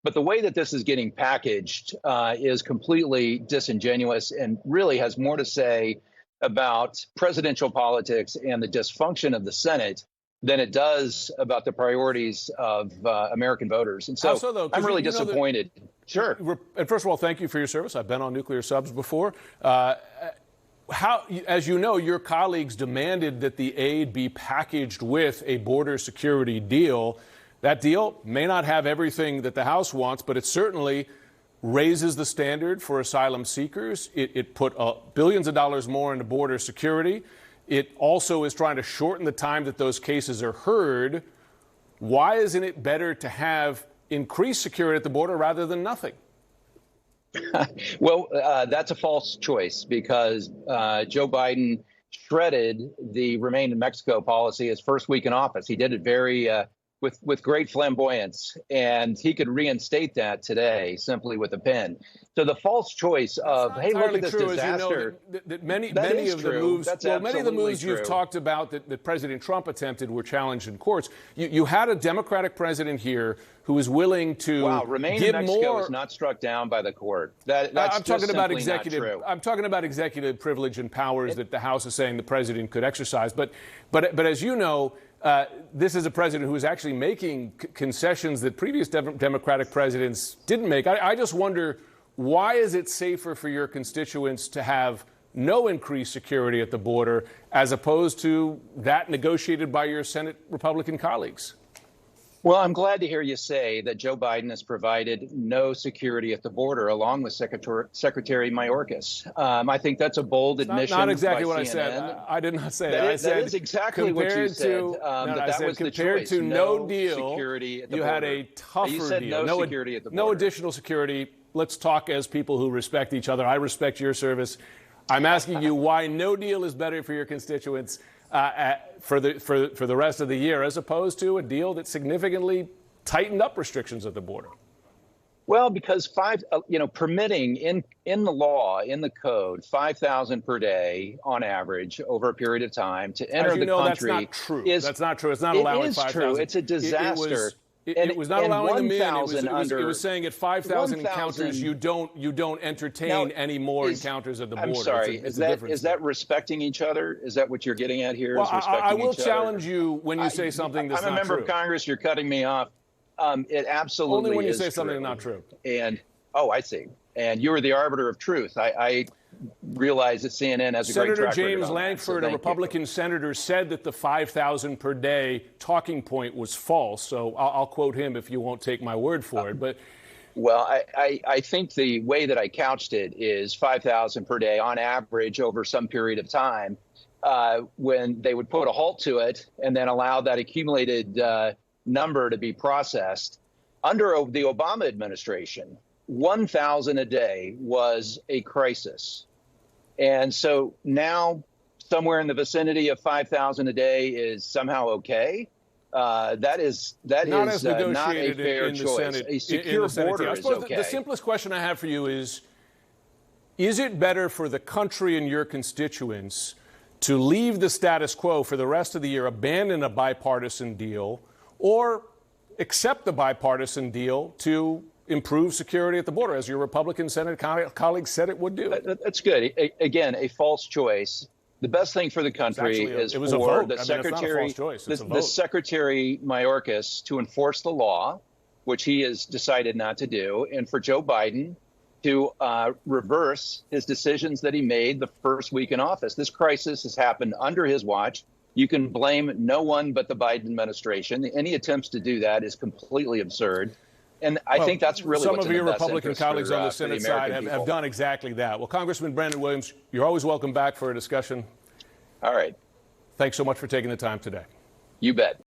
But the way that this is getting packaged is completely disingenuous and really has more to say about presidential politics and the dysfunction of the Senate than it does about the priorities of American voters. And so, though, I'm really disappointed. Sure. And first of all, thank you for your service. I've been on nuclear subs before. As you know, your colleagues demanded that the aid be packaged with a border security deal. That deal may not have everything that the House wants, but it certainly raises the standard for asylum seekers. It put billions of dollars more into border security. It also is trying to shorten the time that those cases are heard. Why isn't it better to have increased security at the border rather than nothing? Well, that's a false choice because Joe Biden shredded the Remain in Mexico policy his first week in office. He did it very with great flamboyance, and he could reinstate that today simply with a pen. So the false choice of, hey, look at this disaster. That many of the moves you've talked about that President Trump attempted were challenged in courts. You had a Democratic president here who was willing to Remain give in Mexico more. Was not struck down by the court. That's I'm talking about executive. Not true. I'm talking about executive privilege and powers that the House is saying the president could exercise. But as you know, this is a president who is actually making concessions that previous Democratic presidents didn't make. I just wonder, why is it safer for your constituents to have no increased security at the border as opposed to that negotiated by your Senate Republican colleagues? Well, I'm glad to hear you say that Joe Biden has provided no security at the border, along with Secretary Mayorkas. I think that's a bold admission. Not exactly what CNN. I said. I did not say that. That is exactly what you said. That was the choice. Compared to no deal, security at the you border. had a tougher you said deal. No security at the border. No additional security. Let's talk as people who respect each other. I respect your service. I'm asking you why no deal is better for your constituents for the rest of the year, as opposed to a deal that significantly tightened up restrictions at the border. Well, because permitting in the law, in the code, 5,000 per day on average over a period of time to enter the country. That's not true. That's not true. It's not allowing 5,000. It is true. It's a disaster. It was not allowing them in. It was saying at 5,000 encounters, you don't entertain any more encounters at the border. I'm sorry. Is that respecting each other? Is that what you're getting at here? Well, I will challenge you when you say something that's not true. I'm a member of Congress. You're cutting me off. It absolutely only when you is say something true. Not true. And I see. And you are the arbiter of truth. I realize that CNN has a great track record. Senator James Lankford, a Republican senator, said that the 5,000 per day talking point was false. So I'll quote him if you won't take my word for it. But well, I think the way that I couched it is 5,000 per day on average over some period of time, when they would put a halt to it and then allow that accumulated number to be processed. Under the Obama administration, 1,000 a day was a crisis. And so now somewhere in the vicinity of 5,000 a day is somehow okay. That is not a fair choice. A secure border is okay. The simplest question I have for you is it better for the country and your constituents to leave the status quo for the rest of the year, abandon a bipartisan deal, or accept the bipartisan deal to improve security at the border, as your Republican Senate colleagues said it would do? That's good. Again, a false choice. The best thing for the country is for the Secretary Mayorkas to enforce the law, which he has decided not to do, and for Joe Biden to reverse his decisions that he made the first week in office. This crisis has happened under his watch. You can blame no one but the Biden administration. Any attempts to do that is completely absurd. And I think that's really some of your Republican colleagues on the Senate side have done exactly that. Well, Congressman Brandon Williams, you're always welcome back for a discussion. All right. Thanks so much for taking the time today. You bet.